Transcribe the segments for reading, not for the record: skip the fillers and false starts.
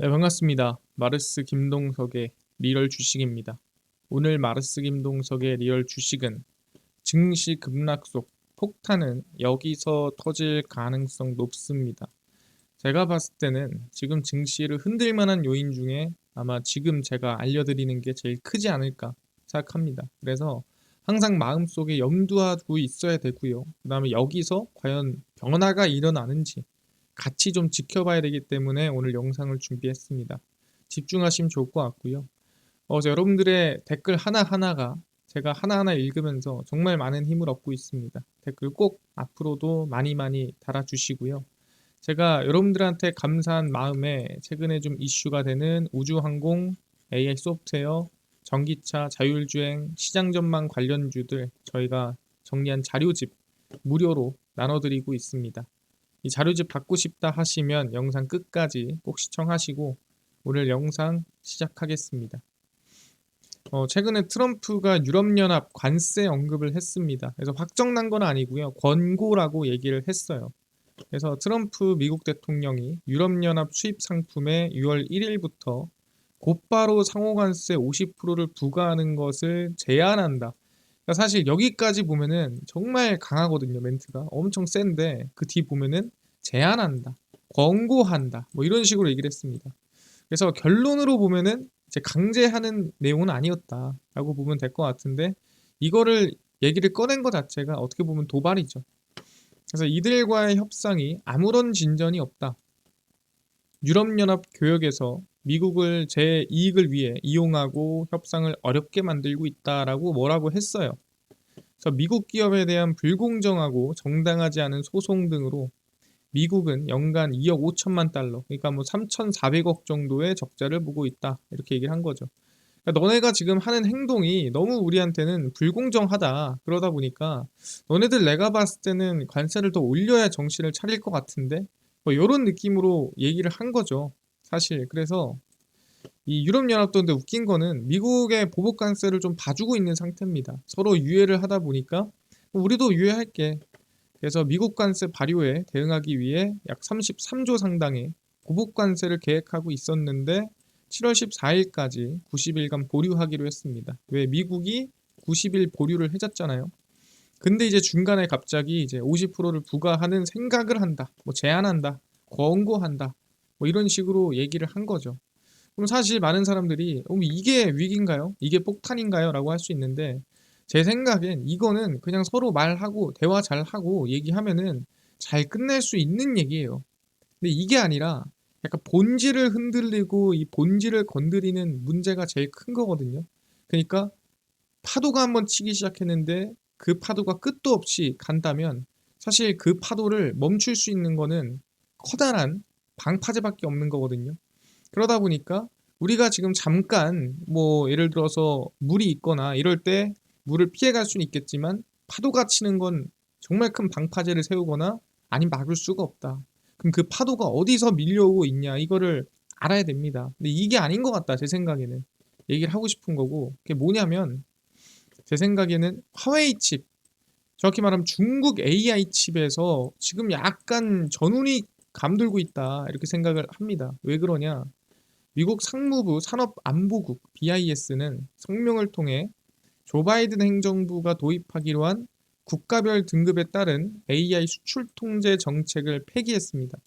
네, 반갑습니다. 마르스 김동석의 리얼 주식입니다. 오늘 마르스 김동석의 리얼 주식은 증시 급락 속 폭탄은 여기서 터질 가능성 높습니다. 제가 봤을 때는 지금 증시를 흔들 만한 요인 중에 아마 지금 제가 알려드리는 게 제일 크지 않을까 생각합니다. 그래서 항상 마음속에 염두하고 있어야 되고요. 그 다음에 여기서 과연 변화가 일어나는지 같이 좀 지켜봐야 되기 때문에 오늘 영상을 준비했습니다. 집중하시면 좋을 것 같고요. 여러분들의 댓글 하나하나가 제가 하나하나 읽으면서 정말 많은 힘을 얻고 있습니다. 댓글 꼭 앞으로도 많이 많이 달아주시고요. 제가 여러분들한테 감사한 마음에 최근에 좀 이슈가 되는 우주항공, AI 소프트웨어, 전기차, 자율주행, 시장 전망 관련주들 저희가 정리한 자료집 무료로 나눠드리고 있습니다. 이 자료집 받고 싶다 하시면 영상 끝까지 꼭 시청하시고 오늘 영상 시작하겠습니다. 최근에 트럼프가 유럽연합 관세 언급을 했습니다. 그래서 확정난 건 아니고요. 권고라고 얘기를 했어요. 그래서 트럼프 미국 대통령이 유럽연합 수입 상품에 6월 1일부터 곧바로 상호관세 50%를 부과하는 것을 제한한다. 그러니까 사실 여기까지 보면은 정말 강하거든요. 멘트가 엄청 센데 그 뒤 보면은 제한한다, 권고한다, 뭐 이런 식으로 얘기를 했습니다. 그래서 결론으로 보면은 이제 강제하는 내용은 아니었다라고 보면 될 것 같은데 이거를 얘기를 꺼낸 것 자체가 어떻게 보면 도발이죠. 그래서 이들과의 협상이 아무런 진전이 없다. 유럽연합 교역에서 미국을 제 이익을 위해 이용하고 협상을 어렵게 만들고 있다라고 뭐라고 했어요. 그래서 미국 기업에 대한 불공정하고 정당하지 않은 소송 등으로 미국은 연간 2억 5천만 달러, 그러니까 뭐 3,400억 정도의 적자를 보고 있다. 이렇게 얘기를 한 거죠. 그러니까 너네가 지금 하는 행동이 너무 우리한테는 불공정하다. 그러다 보니까 너네들 내가 봤을 때는 관세를 더 올려야 정신을 차릴 것 같은데 뭐 이런 느낌으로 얘기를 한 거죠. 사실 그래서 이 유럽연합도 근데 웃긴 거는 미국의 보복 관세를 좀 봐주고 있는 상태입니다. 서로 유예를 하다 보니까 우리도 유예할게. 그래서 미국 관세 발효에 대응하기 위해 약 33조 상당의 보복 관세를 계획하고 있었는데 7월 14일까지 90일간 보류하기로 했습니다. 왜 미국이 90일 보류를 해줬잖아요. 근데 이제 중간에 갑자기 이제 50%를 부과하는 생각을 한다. 뭐 제한한다. 권고한다. 뭐 이런 식으로 얘기를 한 거죠. 그럼 사실 많은 사람들이 이게 위기인가요? 이게 폭탄인가요? 라고 할 수 있는데 제 생각엔 이거는 그냥 서로 말하고 대화 잘하고 얘기하면은 잘 끝낼 수 있는 얘기예요. 근데 이게 아니라 약간 본질을 흔들리고 이 본질을 건드리는 문제가 제일 큰 거거든요. 그러니까 파도가 한번 치기 시작했는데 그 파도가 끝도 없이 간다면 사실 그 파도를 멈출 수 있는 거는 커다란 방파제밖에 없는 거거든요. 그러다 보니까 우리가 지금 잠깐 뭐 예를 들어서 물이 있거나 이럴 때 물을 피해갈 수는 있겠지만 파도가 치는 건 정말 큰 방파제를 세우거나 아니면 막을 수가 없다. 그럼 그 파도가 어디서 밀려오고 있냐 이거를 알아야 됩니다. 근데 이게 아닌 것 같다 제 생각에는 얘기를 하고 싶은 거고 그게 뭐냐면 제 생각에는 화웨이 칩 정확히 말하면 중국 AI 칩에서 지금 약간 전운이 감돌고 있다 이렇게 생각을 합니다. 왜 그러냐? 미국 상무부 산업안보국 BIS는 성명을 통해 조 바이든 행정부가 도입하기로 한 국가별 등급에 따른 AI 수출 통제 정책을 폐기했습니다.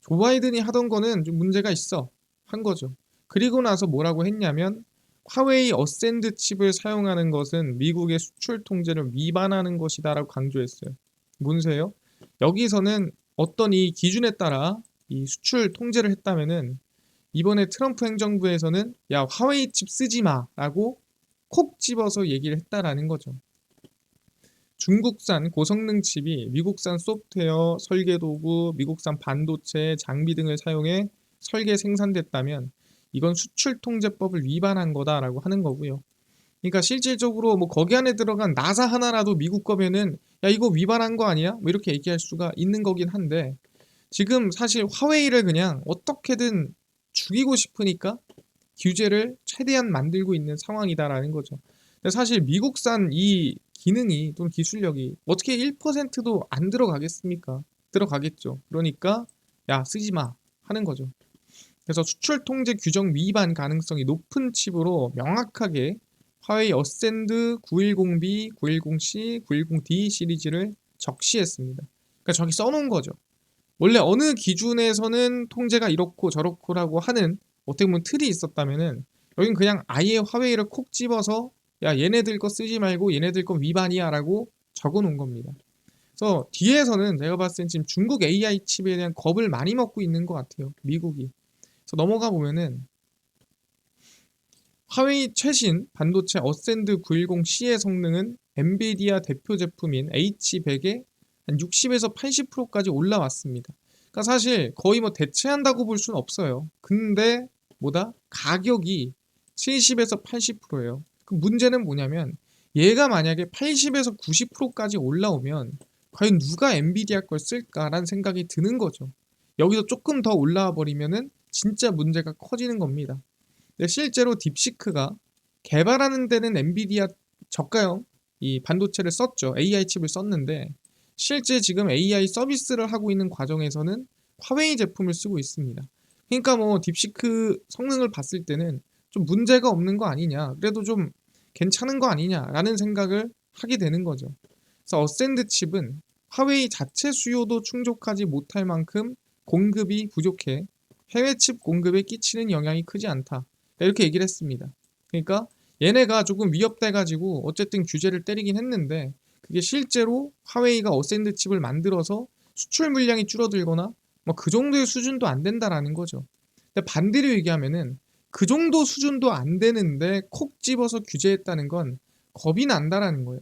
조 바이든이 하던 거는 좀 문제가 있어 한 거죠. 그리고 나서 뭐라고 했냐면 화웨이 어센드 칩을 사용하는 것은 미국의 수출 통제를 위반하는 것이다라고 강조했어요. 문제예요. 여기서는 어떤 이 기준에 따라 이 수출 통제를 했다면은 이번에 트럼프 행정부에서는 야 화웨이 칩 쓰지 마라고 콕 집어서 얘기를 했다라는 거죠. 중국산 고성능 칩이 미국산 소프트웨어, 설계 도구, 미국산 반도체, 장비 등을 사용해 설계 생산됐다면 이건 수출 통제법을 위반한 거다라고 하는 거고요. 그러니까 실질적으로 뭐 거기 안에 들어간 나사 하나라도 미국 거면은 야 이거 위반한 거 아니야? 뭐 이렇게 얘기할 수가 있는 거긴 한데 지금 사실 화웨이를 그냥 어떻게든 죽이고 싶으니까 규제를 최대한 만들고 있는 상황이다라는 거죠. 근데 사실 미국산 이 기능이 또는 기술력이 어떻게 1%도 안 들어가겠습니까? 들어가겠죠. 그러니까 야 쓰지 마 하는 거죠. 그래서 수출 통제 규정 위반 가능성이 높은 칩으로 명확하게 화웨이 어센드 910B, 910C, 910D 시리즈를 적시했습니다. 그러니까 저기 써놓은 거죠. 원래 어느 기준에서는 통제가 이렇고 저렇고라고 하는 어떻게 보면 틀이 있었다면은 여긴 그냥 아예 화웨이를 콕 집어서 야 얘네들 거 쓰지 말고 얘네들 건 위반이야 라고 적어 놓은 겁니다. 그래서 뒤에서는 제가 봤을 땐 지금 중국 AI 칩에 대한 겁을 많이 먹고 있는 것 같아요. 미국이. 그래서 넘어가 보면은 화웨이 최신 반도체 어센드 910C의 성능은 엔비디아 대표 제품인 H100의 한 60에서 80%까지 올라왔습니다. 그러니까 사실 거의 뭐 대체한다고 볼 수는 없어요. 근데 뭐다? 가격이 70에서 80%예요. 그 문제는 뭐냐면 얘가 만약에 80에서 90%까지 올라오면 과연 누가 엔비디아 걸 쓸까라는 생각이 드는 거죠. 여기서 조금 더 올라와 버리면은 진짜 문제가 커지는 겁니다. 근데 실제로 딥시크가 개발하는 데는 엔비디아 저가형 이 반도체를 썼죠. AI 칩을 썼는데 실제 지금 AI 서비스를 하고 있는 과정에서는 화웨이 제품을 쓰고 있습니다. 그러니까 뭐 딥시크 성능을 봤을 때는 좀 문제가 없는 거 아니냐, 그래도 좀 괜찮은 거 아니냐라는 생각을 하게 되는 거죠. 그래서 어센드 칩은 화웨이 자체 수요도 충족하지 못할 만큼 공급이 부족해 해외 칩 공급에 끼치는 영향이 크지 않다. 이렇게 얘기를 했습니다. 그러니까 얘네가 조금 위협돼가지고 어쨌든 규제를 때리긴 했는데 그게 실제로 화웨이가 어센드 칩을 만들어서 수출 물량이 줄어들거나 뭐 그 정도의 수준도 안 된다라는 거죠. 근데 반대로 얘기하면은 그 정도 수준도 안 되는데 콕 집어서 규제했다는 건 겁이 난다라는 거예요.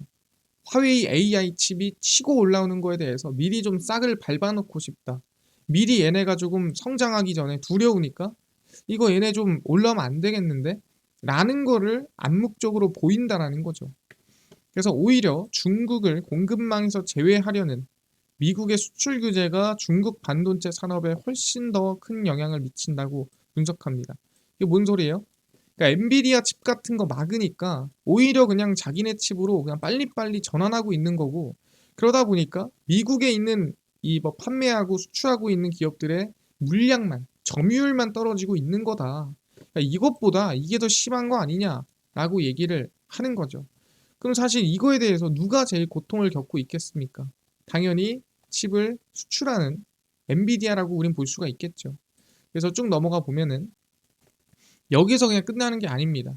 화웨이 AI 칩이 치고 올라오는 거에 대해서 미리 좀 싹을 밟아놓고 싶다. 미리 얘네가 조금 성장하기 전에 두려우니까 이거 얘네 좀 올라오면 안 되겠는데? 라는 거를 암묵적으로 보인다라는 거죠. 그래서 오히려 중국을 공급망에서 제외하려는 미국의 수출 규제가 중국 반도체 산업에 훨씬 더 큰 영향을 미친다고 분석합니다. 이게 뭔 소리예요? 그러니까 엔비디아 칩 같은 거 막으니까 오히려 그냥 자기네 칩으로 그냥 빨리빨리 전환하고 있는 거고 그러다 보니까 미국에 있는 이 뭐 판매하고 수출하고 있는 기업들의 물량만 점유율만 떨어지고 있는 거다. 그러니까 이것보다 이게 더 심한 거 아니냐라고 얘기를 하는 거죠. 그럼 사실 이거에 대해서 누가 제일 고통을 겪고 있겠습니까? 당연히 칩을 수출하는 엔비디아라고 우린 볼 수가 있겠죠. 그래서 쭉 넘어가 보면은 여기서 그냥 끝나는 게 아닙니다.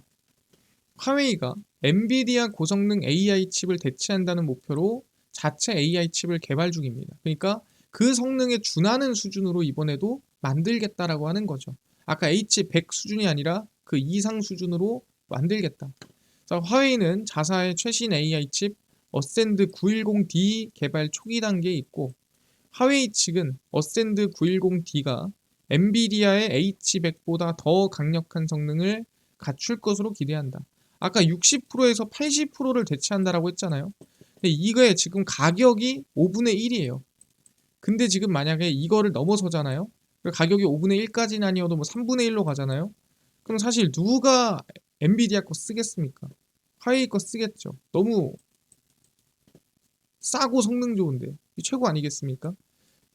화웨이가 엔비디아 고성능 AI 칩을 대체한다는 목표로 자체 AI 칩을 개발 중입니다. 그러니까 그 성능에 준하는 수준으로 이번에도 만들겠다라고 하는 거죠. 아까 H100 수준이 아니라 그 이상 수준으로 만들겠다. 자, 화웨이는 자사의 최신 AI 칩 어센드 910D 개발 초기 단계에 있고 화웨이 측은 어센드 910D가 엔비디아의 H100보다 더 강력한 성능을 갖출 것으로 기대한다. 아까 60%에서 80%를 대체한다라고 했잖아요. 근데 이거의 지금 가격이 5분의 1이에요. 근데 지금 만약에 이거를 넘어서잖아요. 가격이 5분의 1까지는 아니어도 뭐 3분의 1로 가잖아요. 그럼 사실 누가 엔비디아 거 쓰겠습니까? 화웨이 거 쓰겠죠. 너무 싸고 성능 좋은데 최고 아니겠습니까?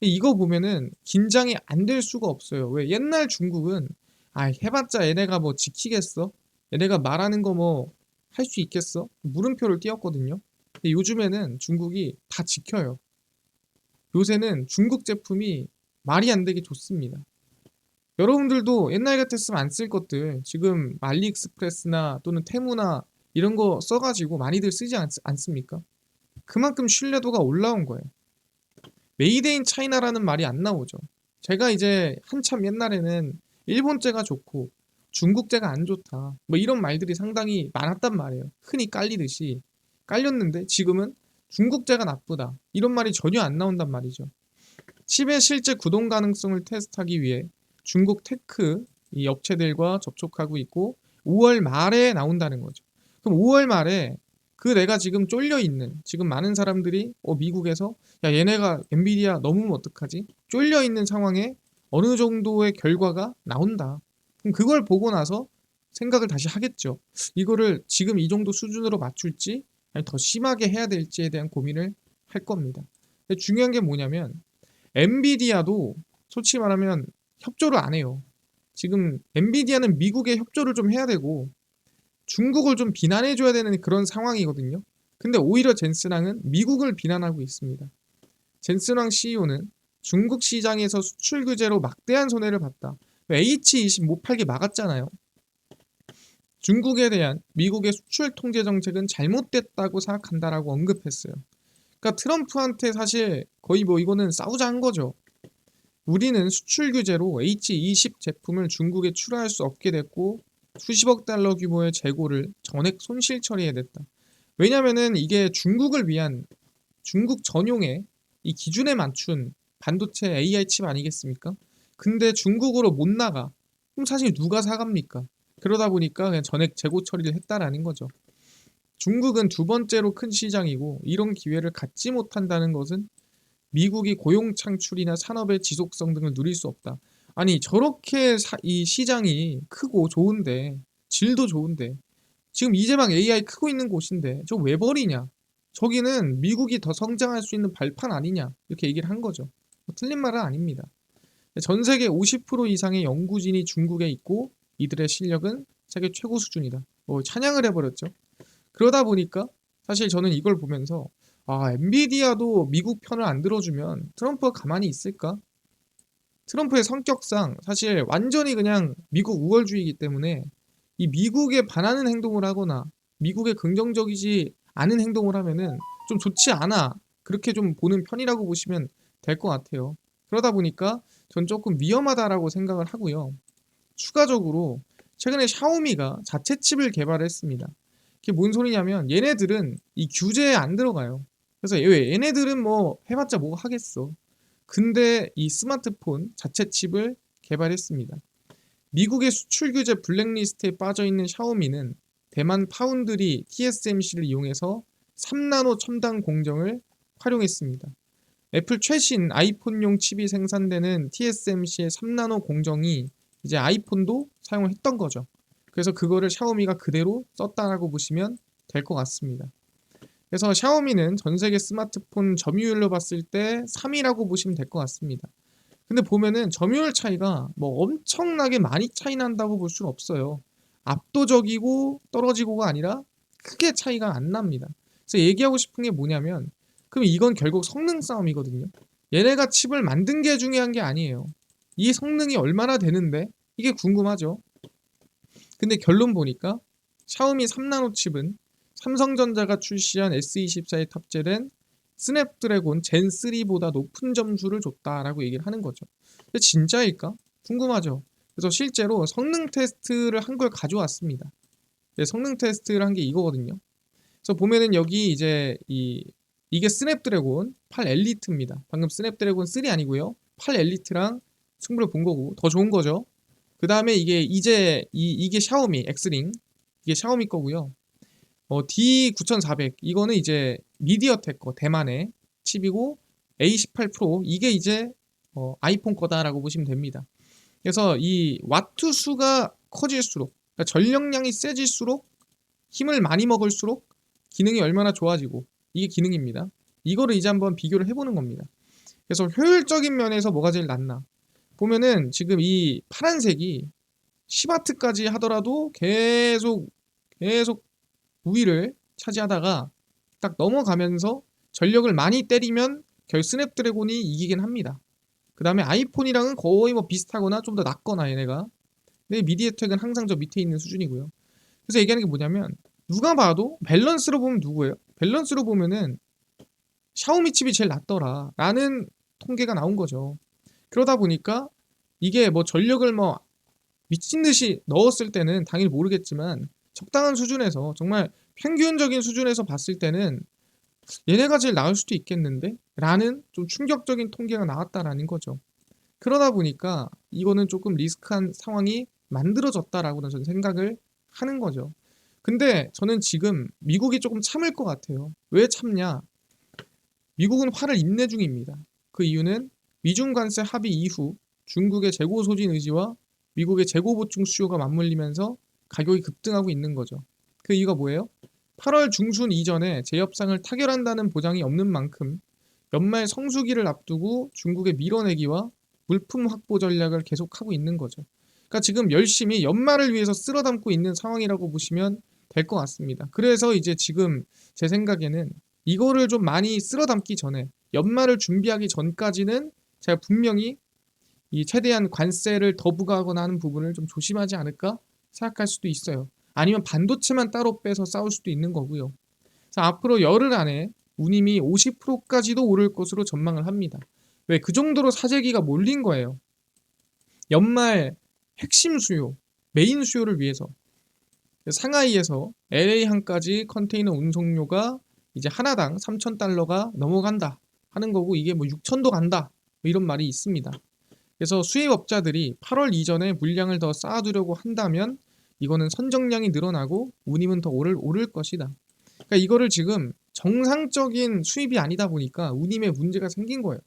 이거 보면은 긴장이 안 될 수가 없어요. 왜? 옛날 중국은 아 해봤자 얘네가 뭐 지키겠어? 얘네가 말하는 거 뭐 할 수 있겠어? 물음표를 띄웠거든요. 근데 요즘에는 중국이 다 지켜요. 요새는 중국 제품이 말이 안 되게 좋습니다. 여러분들도 옛날 같았으면 안 쓸 것들 지금 알리익스프레스나 또는 테무나 이런 거 써가지고 많이들 쓰지 않습니까? 그만큼 신뢰도가 올라온 거예요. 메이드 인 차이나라는 말이 안 나오죠. 제가 이제 한참 옛날에는 일본제가 좋고 중국제가 안 좋다. 뭐 이런 말들이 상당히 많았단 말이에요. 흔히 깔리듯이 깔렸는데 지금은 중국제가 나쁘다. 이런 말이 전혀 안 나온단 말이죠. 칩의 실제 구동 가능성을 테스트하기 위해 중국 테크 이 업체들과 접촉하고 있고 5월 말에 나온다는 거죠. 그럼 5월 말에 그 내가 지금 쫄려 있는 지금 많은 사람들이 미국에서 야 얘네가 엔비디아 넘으면 어떡하지? 쫄려 있는 상황에 어느 정도의 결과가 나온다. 그럼 그걸 보고 나서 생각을 다시 하겠죠. 이거를 지금 이 정도 수준으로 맞출지 아니 더 심하게 해야 될지에 대한 고민을 할 겁니다. 근데 중요한 게 뭐냐면 엔비디아도 솔직히 말하면 협조를 안 해요. 지금 엔비디아는 미국에 협조를 좀 해야 되고 중국을 좀 비난해줘야 되는 그런 상황이거든요. 근데 오히려 젠스랑은 미국을 비난하고 있습니다. 젠스랑 CEO는 중국 시장에서 수출 규제로 막대한 손해를 봤다. H20 못 팔게 막았잖아요. 중국에 대한 미국의 수출 통제 정책은 잘못됐다고 생각한다라고 언급했어요. 그러니까 트럼프한테 사실 거의 뭐 이거는 싸우자 한 거죠. 우리는 수출 규제로 H20 제품을 중국에 출하할 수 없게 됐고 수십억 달러 규모의 재고를 전액 손실 처리해야 됐다. 왜냐면은 이게 중국을 위한 중국 전용의 이 기준에 맞춘 반도체 AI 칩 아니겠습니까? 근데 중국으로 못 나가. 그럼 사실 누가 사갑니까? 그러다 보니까 그냥 전액 재고 처리를 했다라는 거죠. 중국은 두 번째로 큰 시장이고 이런 기회를 갖지 못한다는 것은 미국이 고용 창출이나 산업의 지속성 등을 누릴 수 없다. 아니 저렇게 이 시장이 크고 좋은데 질도 좋은데 지금 이제 막 AI 크고 있는 곳인데 저 왜 버리냐? 저기는 미국이 더 성장할 수 있는 발판 아니냐? 이렇게 얘기를 한 거죠. 뭐 틀린 말은 아닙니다. 전 세계 50% 이상의 연구진이 중국에 있고 이들의 실력은 세계 최고 수준이다. 뭐 찬양을 해버렸죠. 그러다 보니까 사실 저는 이걸 보면서 엔비디아도 미국 편을 안 들어주면 트럼프가 가만히 있을까? 트럼프의 성격상 사실 완전히 그냥 미국 우월주의이기 때문에 이 미국에 반하는 행동을 하거나 미국에 긍정적이지 않은 행동을 하면은 좀 좋지 않아. 그렇게 좀 보는 편이라고 보시면 될 것 같아요. 그러다 보니까 전 조금 위험하다라고 생각을 하고요. 추가적으로 최근에 샤오미가 자체 칩을 개발했습니다. 그게 뭔 소리냐면 얘네들은 이 규제에 안 들어가요. 그래서 얘네들은 뭐 해봤자 뭐 하겠어. 근데 이 스마트폰 자체 칩을 개발했습니다. 미국의 수출 규제 블랙리스트에 빠져 있는 샤오미는 대만 파운드리 TSMC를 이용해서 3나노 첨단 공정을 활용했습니다. 애플 최신 아이폰용 칩이 생산되는 TSMC의 3나노 공정이 이제 아이폰도 사용을 했던 거죠. 그래서 그거를 샤오미가 그대로 썼다라고 보시면 될 것 같습니다. 그래서 샤오미는 전 세계 스마트폰 점유율로 봤을 때 3위라고 보시면 될 것 같습니다. 근데 보면은 점유율 차이가 뭐 엄청나게 많이 차이 난다고 볼 수는 없어요. 압도적이고 떨어지고가 아니라 크게 차이가 안 납니다. 그래서 얘기하고 싶은 게 뭐냐면 그럼 이건 결국 성능 싸움이거든요. 얘네가 칩을 만든 게 중요한 게 아니에요. 이 성능이 얼마나 되는데 이게 궁금하죠. 근데 결론 보니까 샤오미 3나노 칩은 삼성전자가 출시한 S24에 탑재된 스냅드래곤 젠 3보다 높은 점수를 줬다라고 얘기를 하는 거죠. 근데 진짜일까? 궁금하죠. 그래서 실제로 성능 테스트를 한 걸 가져왔습니다. 성능 테스트를 한 게 이거거든요. 그래서 보면은 여기 이제 이게 스냅드래곤 8 엘리트입니다. 방금 스냅드래곤 3 아니고요. 8 엘리트랑 승부를 본 거고 더 좋은 거죠. 그 다음에 이게 샤오미 엑스링 이게 샤오미 거고요. D9400 이거는 이제 미디어텍 거 대만의 칩이고 A18 프로 이게 이제 아이폰 거다라고 보시면 됩니다. 그래서 이 와트 수가 커질수록 그러니까 전력량이 세질수록 힘을 많이 먹을수록 기능이 얼마나 좋아지고 이게 기능입니다. 이거를 이제 한번 비교를 해보는 겁니다. 그래서 효율적인 면에서 뭐가 제일 낫나 보면은 지금 이 파란색이 10와트까지 하더라도 계속 우위를 차지하다가 딱 넘어가면서 전력을 많이 때리면 결 스냅드래곤이 이기긴 합니다. 그 다음에 아이폰이랑은 거의 뭐 비슷하거나 좀 더 낫거나 얘네가. 근데 미디어텍은 항상 저 밑에 있는 수준이고요. 그래서 얘기하는 게 뭐냐면 누가 봐도 밸런스로 보면 누구예요? 밸런스로 보면은 샤오미 칩이 제일 낫더라 라는 통계가 나온 거죠. 그러다 보니까 이게 뭐 전력을 뭐 미친 듯이 넣었을 때는 당연히 모르겠지만 적당한 수준에서 정말 평균적인 수준에서 봤을 때는 얘네가 제일 나을 수도 있겠는데? 라는 좀 충격적인 통계가 나왔다라는 거죠. 그러다 보니까 이거는 조금 리스크한 상황이 만들어졌다라고는 저는 생각을 하는 거죠. 근데 저는 지금 미국이 조금 참을 것 같아요. 왜 참냐? 미국은 화를 인내 중입니다. 그 이유는 미중 관세 합의 이후 중국의 재고 소진 의지와 미국의 재고 보충 수요가 맞물리면서 가격이 급등하고 있는 거죠. 그 이유가 뭐예요? 8월 중순 이전에 재협상을 타결한다는 보장이 없는 만큼 연말 성수기를 앞두고 중국의 밀어내기와 물품 확보 전략을 계속하고 있는 거죠. 그러니까 지금 열심히 연말을 위해서 쓸어 담고 있는 상황이라고 보시면 될 것 같습니다. 그래서 이제 지금 제 생각에는 이거를 좀 많이 쓸어 담기 전에 연말을 준비하기 전까지는 제가 분명히 이 최대한 관세를 더 부과하거나 하는 부분을 좀 조심하지 않을까 생각할 수도 있어요. 아니면 반도체만 따로 빼서 싸울 수도 있는 거고요. 자, 앞으로 열흘 안에 운임이 50%까지도 오를 것으로 전망을 합니다. 왜? 그 정도로 사재기가 몰린 거예요. 연말 핵심 수요, 메인 수요를 위해서 상하이에서 LA항까지 컨테이너 운송료가 이제 하나당 3,000달러가 넘어간다 하는 거고, 이게 뭐 6,000도 간다 뭐 이런 말이 있습니다. 그래서 수입업자들이 8월 이전에 물량을 더 쌓아두려고 한다면 이거는 선정량이 늘어나고 운임은 더 오를 것이다. 그러니까 이거를 지금 정상적인 수입이 아니다 보니까 운임에 문제가 생긴 거예요.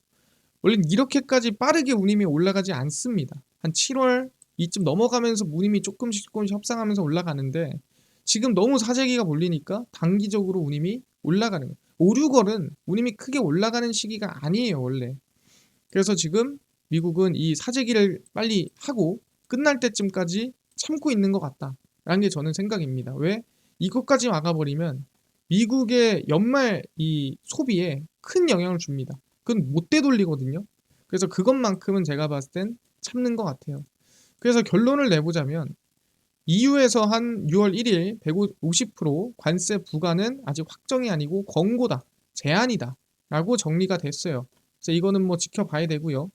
원래 이렇게까지 빠르게 운임이 올라가지 않습니다. 한 7월 이쯤 넘어가면서 운임이 조금씩 협상하면서 올라가는데, 지금 너무 사재기가 몰리니까 단기적으로 운임이 올라가는 거예요. 5, 6월은 운임이 크게 올라가는 시기가 아니에요, 원래. 그래서 지금 미국은 이 사재기를 빨리 하고 끝날 때쯤까지 참고 있는 것 같다라는 게 저는 생각입니다. 왜? 이것까지 막아버리면 미국의 연말 이 소비에 큰 영향을 줍니다. 그건 못 되돌리거든요. 그래서 그것만큼은 제가 봤을 땐 참는 것 같아요. 그래서 결론을 내보자면 EU에서 한 6월 1일 150% 관세 부과는 아직 확정이 아니고 권고다, 제한이다 라고 정리가 됐어요. 그래서 이거는 뭐 지켜봐야 되고요.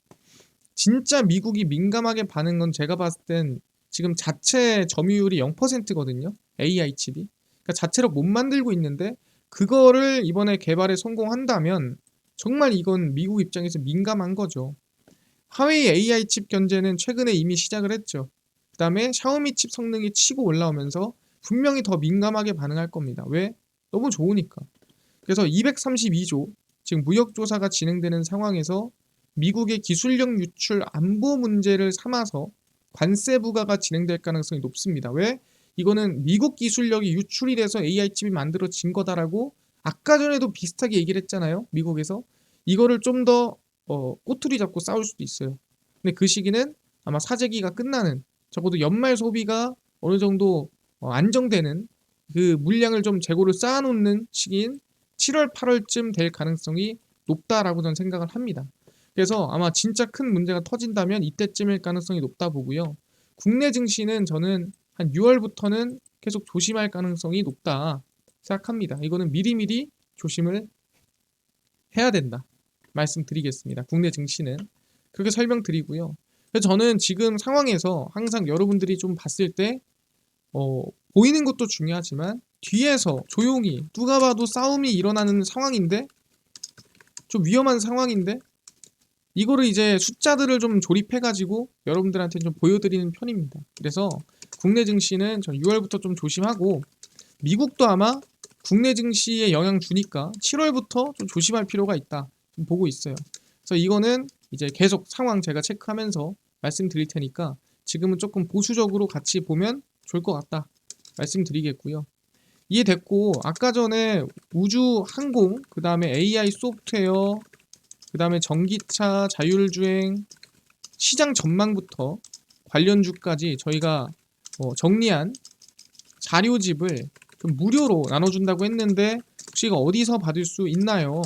진짜 미국이 민감하게 반응한 건 제가 봤을 땐 지금 자체 점유율이 0%거든요. AI 칩이. 그러니까 자체로 못 만들고 있는데 그거를 이번에 개발에 성공한다면 정말 이건 미국 입장에서 민감한 거죠. 화웨이 AI 칩 견제는 최근에 이미 시작을 했죠. 그 다음에 샤오미 칩 성능이 치고 올라오면서 분명히 더 민감하게 반응할 겁니다. 왜? 너무 좋으니까. 그래서 232조, 지금 무역조사가 진행되는 상황에서 미국의 기술력 유출 안보 문제를 삼아서 관세 부과가 진행될 가능성이 높습니다. 왜? 이거는 미국 기술력이 유출이 돼서 AI 칩이 만들어진 거다라고 아까 전에도 비슷하게 얘기를 했잖아요. 미국에서. 이거를 좀 더 꼬투리 잡고 싸울 수도 있어요. 근데 그 시기는 아마 사재기가 끝나는, 적어도 연말 소비가 어느 정도 안정되는 그 물량을 좀 재고를 쌓아놓는 시기인 7월, 8월쯤 될 가능성이 높다라고 저는 생각을 합니다. 그래서 아마 진짜 큰 문제가 터진다면 이때쯤일 가능성이 높다 보고요. 국내 증시는 저는 한 6월부터는 계속 조심할 가능성이 높다 생각합니다. 이거는 미리미리 조심을 해야 된다 말씀드리겠습니다. 국내 증시는 그렇게 설명드리고요. 그래서 저는 지금 상황에서 항상 여러분들이 좀 봤을 때 보이는 것도 중요하지만 뒤에서 조용히 누가 봐도 싸움이 일어나는 상황인데, 좀 위험한 상황인데, 이거를 이제 숫자들을 좀 조립해가지고 여러분들한테 좀 보여드리는 편입니다. 그래서 국내 증시는 전 6월부터 좀 조심하고, 미국도 아마 국내 증시에 영향 주니까 7월부터 좀 조심할 필요가 있다 좀 보고 있어요. 그래서 이거는 이제 계속 상황 제가 체크하면서 말씀드릴 테니까 지금은 조금 보수적으로 같이 보면 좋을 것 같다 말씀드리겠고요. 이해됐고, 아까 전에 우주 항공, 그 다음에 AI 소프트웨어, 그 다음에 전기차, 자율주행, 시장 전망부터 관련주까지 저희가 정리한 자료집을 좀 무료로 나눠준다고 했는데 혹시 이거 어디서 받을 수 있나요?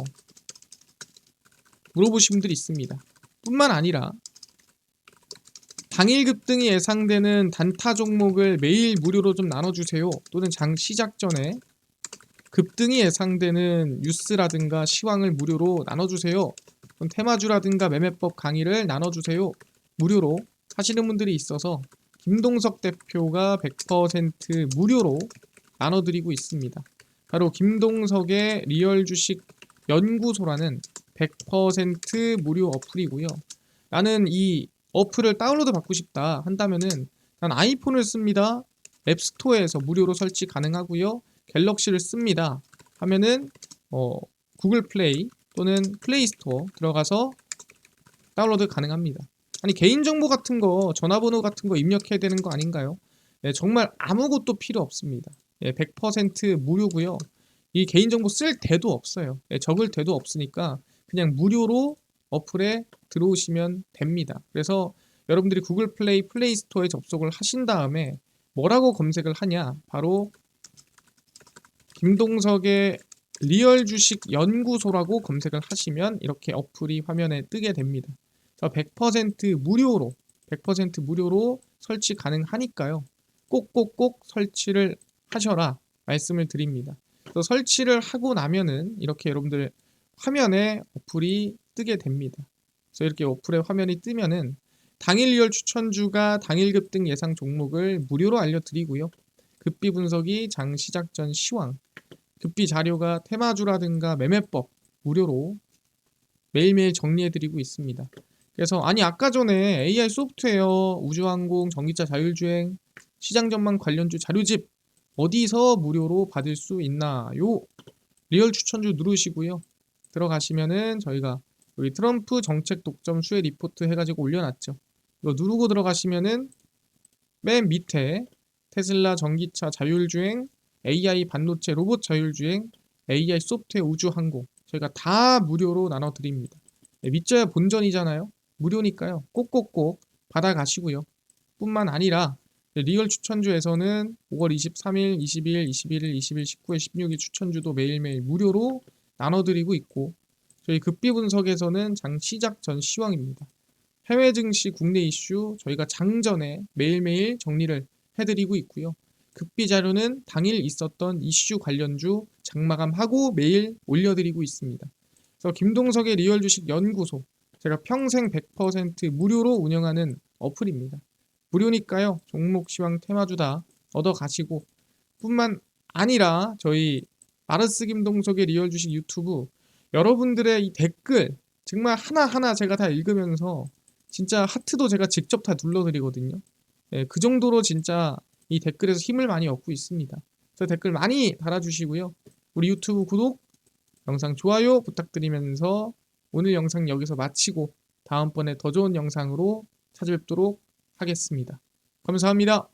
물어보신 분들이 있습니다. 뿐만 아니라 당일 급등이 예상되는 단타 종목을 매일 무료로 좀 나눠주세요. 또는 장 시작 전에 급등이 예상되는 뉴스라든가 시황을 무료로 나눠주세요. 테마주라든가 매매법 강의를 나눠주세요. 무료로 하시는 분들이 있어서 김동석 대표가 100% 무료로 나눠드리고 있습니다. 바로 김동석의 리얼 주식 연구소라는 100% 무료 어플이고요. 나는 이 어플을 다운로드 받고 싶다 한다면은 난 아이폰을 씁니다. 앱스토어에서 무료로 설치 가능하고요. 갤럭시를 씁니다 하면은 구글 플레이 또는 플레이스토어 들어가서 다운로드 가능합니다. 아니, 개인정보 같은 거, 전화번호 같은 거 입력해야 되는 거 아닌가요? 네, 정말 아무것도 필요 없습니다. 100% 무료고요. 이 개인정보 쓸 데도 없어요. 적을 데도 없으니까 그냥 무료로 어플에 들어오시면 됩니다. 그래서 여러분들이 구글 플레이 스토어에 접속을 하신 다음에 뭐라고 검색을 하냐? 바로 김동석의 리얼 주식 연구소라고 검색을 하시면 이렇게 어플이 화면에 뜨게 됩니다. 100% 무료로 100% 무료로 설치 가능하니까요. 꼭꼭꼭 설치를 하셔라 말씀을 드립니다. 그래서 설치를 하고 나면은 이렇게 여러분들 화면에 어플이 뜨게 됩니다. 그래서 이렇게 어플에 화면이 뜨면은 당일 리얼 추천주가 당일 급등 예상 종목을 무료로 알려드리고요. 급비 분석이 장 시작 전 시황, 급비 자료가 테마주라든가 매매법 무료로 매일매일 정리해드리고 있습니다. 그래서 아니 아까 전에 AI 소프트웨어, 우주항공, 전기차 자율주행, 시장 전망 관련주 자료집 어디서 무료로 받을 수 있나요? 리얼 추천주 누르시고요. 들어가시면은 저희가 여기 트럼프 정책 독점 수혜 리포트 해가지고 올려놨죠. 이거 누르고 들어가시면은 맨 밑에 테슬라 전기차 자율주행, AI 반도체 로봇 자율주행, AI 소프트웨어 우주항공 저희가 다 무료로 나눠드립니다. 믿져야 본전이잖아요. 무료니까요. 꼭꼭꼭 받아가시고요. 뿐만 아니라 리얼 추천주에서는 5월 23일, 20일, 21일, 20일, 19일, 16일 추천주도 매일매일 무료로 나눠드리고 있고 저희 급비 분석에서는 장 시작 전 시황입니다. 해외 증시, 국내 이슈 저희가 장전에 매일매일 정리를 해드리고 있고요. 급비 자료는 당일 있었던 이슈 관련주 장마감하고 매일 올려드리고 있습니다. 그래서 김동석의 리얼 주식 연구소 제가 평생 100% 무료로 운영하는 어플입니다. 무료니까요. 종목, 시황, 테마주 다 얻어가시고 뿐만 아니라 저희 마르스 김동석의 리얼 주식 유튜브 여러분들의 이 댓글 정말 하나하나 제가 다 읽으면서 진짜 하트도 제가 직접 다 눌러드리거든요. 네, 그 정도로 진짜 이 댓글에서 힘을 많이 얻고 있습니다. 그래서 댓글 많이 달아주시고요. 우리 유튜브 구독, 영상 좋아요 부탁드리면서 오늘 영상 여기서 마치고 다음번에 더 좋은 영상으로 찾아뵙도록 하겠습니다. 감사합니다.